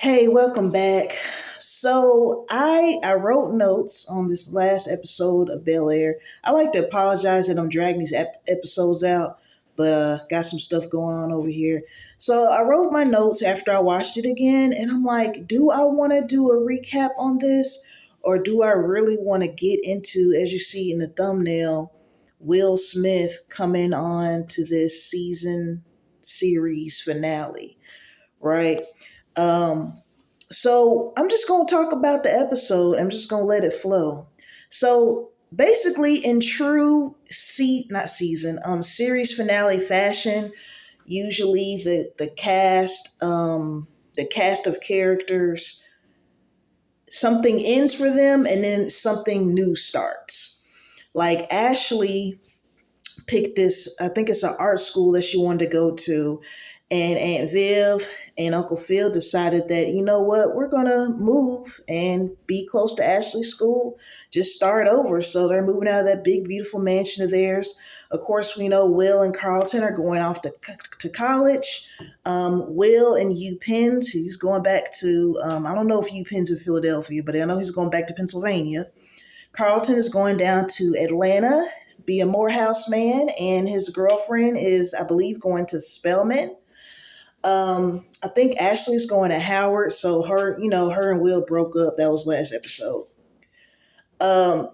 Hey, welcome back. So I wrote notes on this last episode of Bel-Air. I like to apologize that I'm dragging these episodes out, but got some stuff going on over here. So I wrote my notes after I watched it again, and I'm like, do I want to do a recap on this, or do I really want to get into, as you see in the thumbnail, Will Smith coming on to this season series finale, right? Um, so I'm just going to talk about the episode. I'm just going to let it flow. So basically, in true not season, series finale fashion, usually the cast of characters, something ends for them, and then something new starts. Like Ashley picked this, I think it's an art school that she wanted to go to. And Aunt Viv and Uncle Phil decided that, you know what, we're going to move and be close to Ashley's school, just start over. So they're moving out of that big, beautiful mansion of theirs. Of course, we know Will and Carlton are going off to college. Will and U Penn's, he's going back to, I don't know if U Penn's in Philadelphia, but I know he's going back to Pennsylvania. Carlton is going down to Atlanta, be a Morehouse man, and his girlfriend is, I believe, going to Spelman. I think Ashley's going to Howard, so her and Will broke up. That was last episode.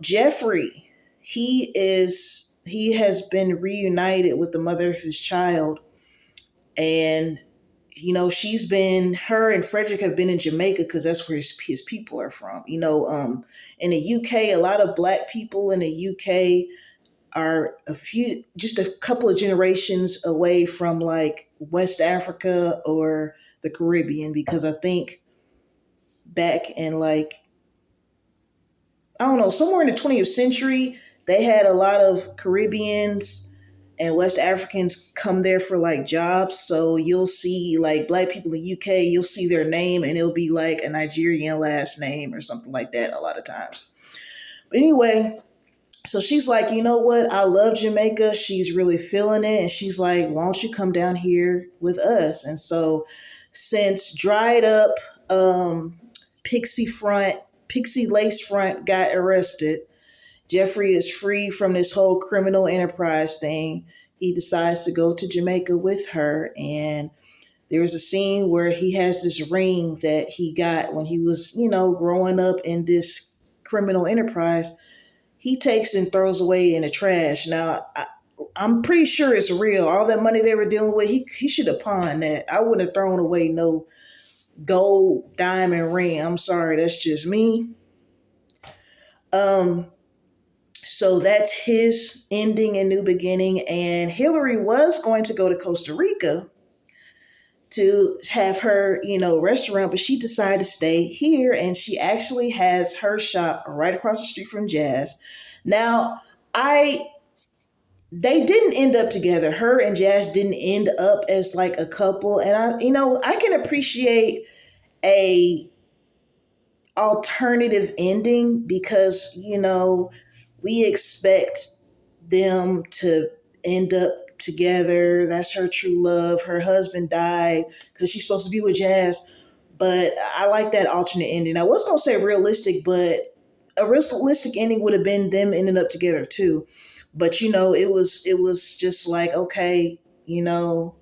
Jeffrey, he has been reunited with the mother of his child, and her and Frederick have been in Jamaica because that's where his people are from. In the UK, a lot of black people in the UK are just a couple of generations away from like West Africa or the Caribbean, because I think back in like, I don't know, somewhere in the 20th century, they had a lot of Caribbeans and West Africans come there for like jobs. So you'll see like black people in the UK, you'll see their name and it'll be like a Nigerian last name or something like that a lot of times. But anyway, so she's like, you know what? I love Jamaica. She's really feeling it. And she's like, why don't you come down here with us? And so since dried up Pixie Lace Front got arrested, Jeffrey is free from this whole criminal enterprise thing. He decides to go to Jamaica with her. And there's a scene where he has this ring that he got when he was, growing up in this criminal enterprise. He takes and throws away in the trash. Now, I'm pretty sure it's real. All that money they were dealing with, he should have pawned that. I wouldn't have thrown away no gold diamond ring. I'm sorry, that's just me. So that's his ending and new beginning. And Hillary was going to go to Costa Rica to have her, restaurant, but she decided to stay here, and she actually has her shop right across the street from Jazz. Now, they didn't end up together. Her and Jazz didn't end up as like a couple, and I can appreciate a alternative ending because, we expect them to end up together. That's her true love. Her husband died because she's supposed to be with Jazz. But I like that alternate ending. I was going to say realistic, but a realistic ending would have been them ending up together too. But it was just like, okay, I don't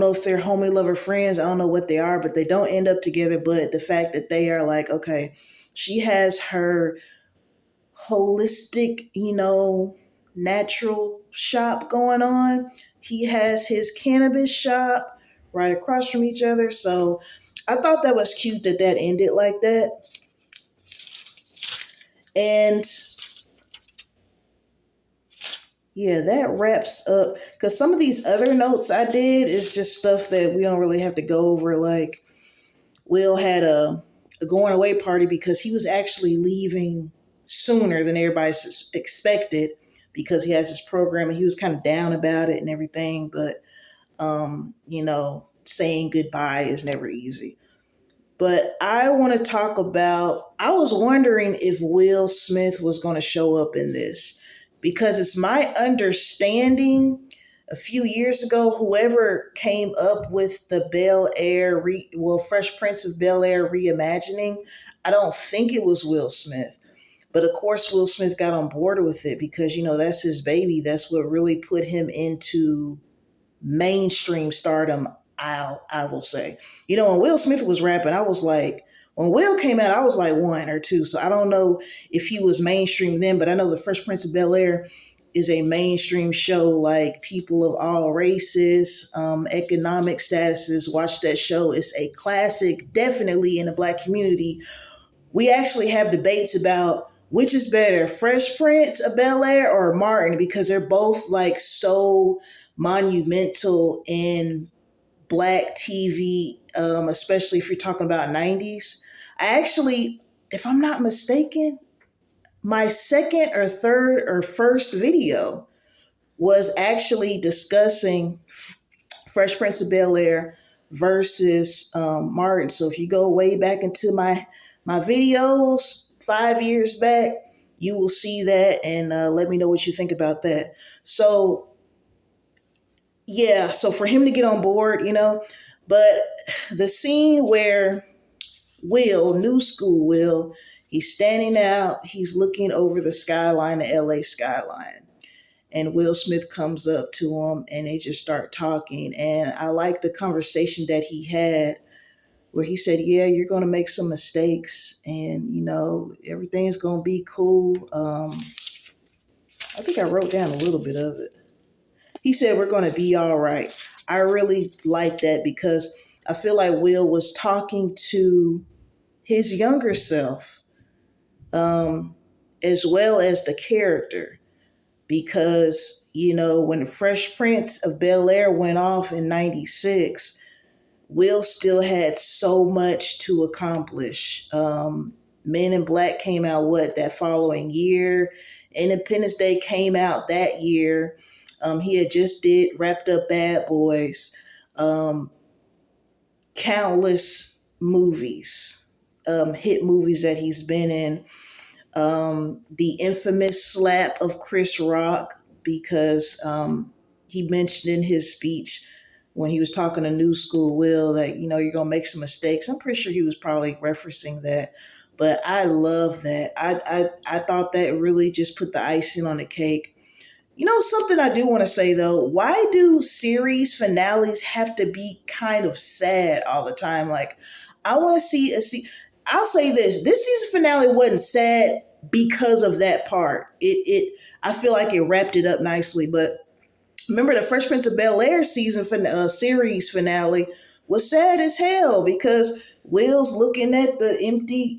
know if they're homie lover friends. I don't know what they are, but they don't end up together. But the fact that they are like, okay, she has her holistic, natural shop going on. He has his cannabis shop right across from each other. So I thought that was cute that ended like that. And yeah, that wraps up. Because some of these other notes I did is just stuff that we don't really have to go over. Like Will had a going away party because he was actually leaving sooner than everybody expected because he has this program and he was kind of down about it and everything. But, saying goodbye is never easy. But I want to talk about, I was wondering if Will Smith was going to show up in this because it's my understanding a few years ago, whoever came up with the Fresh Prince of Bel Air reimagining, I don't think it was Will Smith. But of course, Will Smith got on board with it because, that's his baby. That's what really put him into mainstream stardom, I will say. When Will Smith was rapping, I was like, when Will came out, I was like one or two. So I don't know if he was mainstream then, but I know the Fresh Prince of Bel Air is a mainstream show. Like people of all races, economic statuses watch that show. It's a classic, definitely in the Black community. We actually have debates about which is better, Fresh Prince of Bel Air or Martin, because they're both like so monumental in Black TV, especially if you're talking about 90s. I actually, if I'm not mistaken, my second or third or first video was actually discussing Fresh Prince of Bel Air versus Martin. So if you go way back into my videos 5 years back, you will see that and let me know what you think about that. So yeah, so for him to get on board, but the scene where New School Will, he's standing out, he's looking over the skyline, the LA skyline. And Will Smith comes up to him and they just start talking. And I like the conversation that he had where he said, yeah, you're going to make some mistakes and, everything's going to be cool. I think I wrote down a little bit of it. He said, we're going to be all right. I really like that because I feel like Will was talking to his younger self, as well as the character. Because, when the Fresh Prince of Bel Air went off in 96, Will still had so much to accomplish. Men in Black came out, that following year? Independence Day came out that year. He had just wrapped up Bad Boys. Countless movies, hit movies that he's been in. The infamous slap of Chris Rock, because he mentioned in his speech when he was talking to New School Will that, you're going to make some mistakes. I'm pretty sure he was probably referencing that. But I love that. I thought that really just put the icing on the cake. Something I do want to say though, why do series finales have to be kind of sad all the time? Like, I want to I'll say this season finale wasn't sad because of that part. I feel like it wrapped it up nicely, but remember the Fresh Prince of Bel-Air series finale was sad as hell because Will's looking at the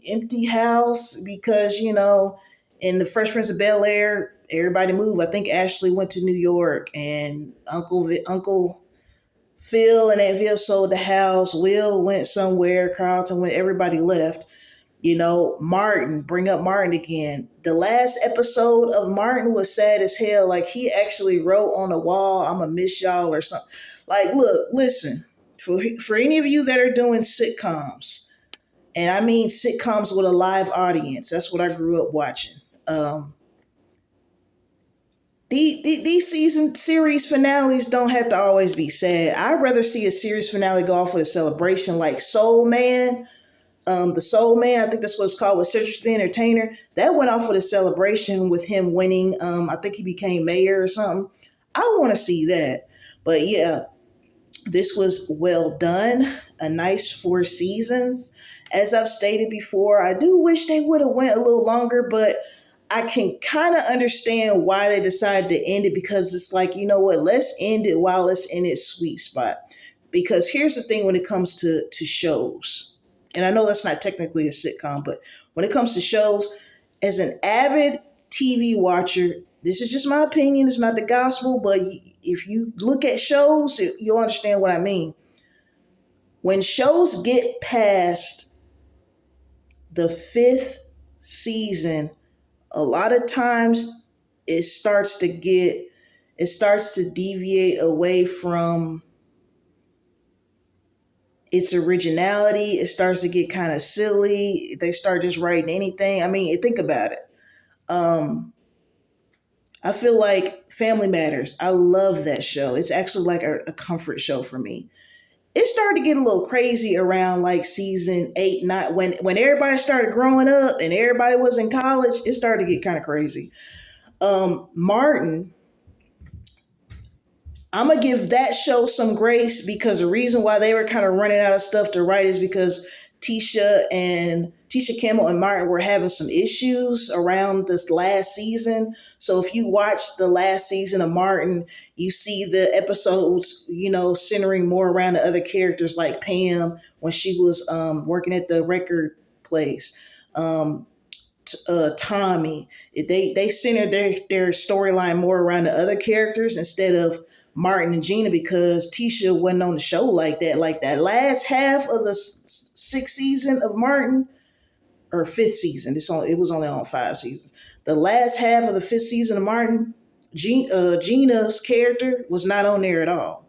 empty house because, in the Fresh Prince of Bel-Air, everybody moved. I think Ashley went to New York and Uncle Phil and Aunt Viv sold the house. Will went somewhere. Carlton went. Everybody left. Martin, bring up Martin again. The last episode of Martin was sad as hell. Like, he actually wrote on the wall, "I'm gonna miss y'all" or something. Like, look, listen, for any of you that are doing sitcoms, and I mean sitcoms with a live audience, that's what I grew up watching. These season series finales don't have to always be sad. I'd rather see a series finale go off with a celebration, like Soul Man. The Soul Man, I think that's what it's called, with Cedric the Entertainer. That went off with a celebration with him winning. I think he became mayor or something. I want to see that. But yeah, this was well done. A nice 4 seasons. As I've stated before, I do wish they would have went a little longer, but I can kind of understand why they decided to end it, because it's like, you know what, let's end it while it's in its sweet spot. Because here's the thing when it comes to shows, and I know that's not technically a sitcom, but when it comes to shows, as an avid TV watcher, this is just my opinion, it's not the gospel, but if you look at shows, you'll understand what I mean. When shows get past the 5th season, a lot of times it starts to deviate away from its originality. It starts to get kind of silly. They start just writing anything. I mean, think about it. I feel like Family Matters. I love that show. It's actually like a comfort show for me. It started to get a little crazy around like season 8, 9, when everybody started growing up and everybody was in college. It started to get kind of crazy. Martin, I'm gonna give that show some grace because the reason why they were kind of running out of stuff to write is because Tisha Campbell and Martin were having some issues around this last season. So if you watch the last season of Martin, you see the episodes, centering more around the other characters like Pam when she was working at the record place. Um, Tommy. They centered their storyline more around the other characters instead of Martin and Gina because Tisha wasn't on the show like that. Like that last half of the sixth season of Martin or fifth season. It was only on 5 seasons. The last half of the fifth season of Martin, Gina's character was not on there at all.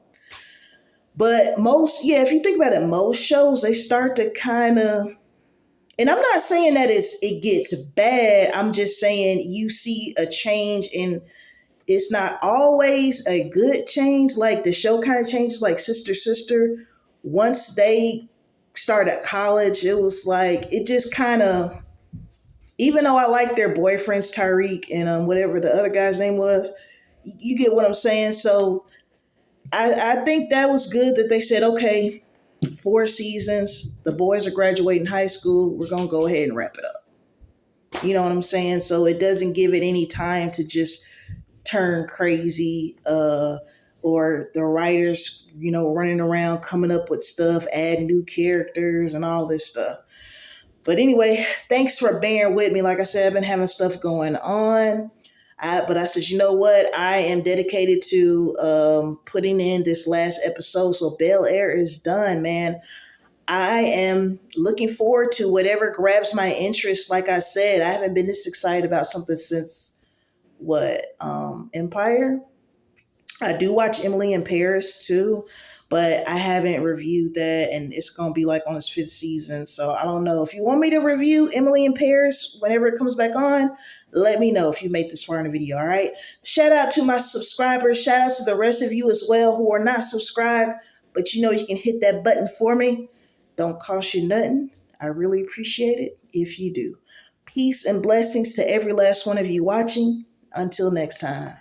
But if you think about it, most shows they start to kind of, and I'm not saying that it gets bad. I'm just saying you see a change in. It's not always a good change. Like the show kind of changes, like Sister Sister. Once they started college, it was like it just kind of. Even though I like their boyfriends, Tyreek and whatever the other guy's name was, you get what I'm saying. So I think that was good that they said, okay, 4 seasons, the boys are graduating high school. We're gonna go ahead and wrap it up. You know what I'm saying? So it doesn't give it any time to just turn crazy, or the writers, running around coming up with stuff, adding new characters and all this stuff. But anyway, thanks for bearing with me. Like I said, I've been having stuff going on. But I said, you know what? I am dedicated to putting in this last episode. So Bel-Air is done, man. I am looking forward to whatever grabs my interest. Like I said, I haven't been this excited about something since Empire. I do watch Emily in Paris too, but I haven't reviewed that, and it's gonna be like on its 5th season. So I don't know if you want me to review Emily in Paris whenever it comes back on. Let me know if you made this far in the video. All right. Shout out to my subscribers. Shout out to the rest of you as well who are not subscribed, but you can hit that button for me. Don't cost you nothing. I really appreciate it if you do. Peace and blessings to every last one of you watching. Until next time.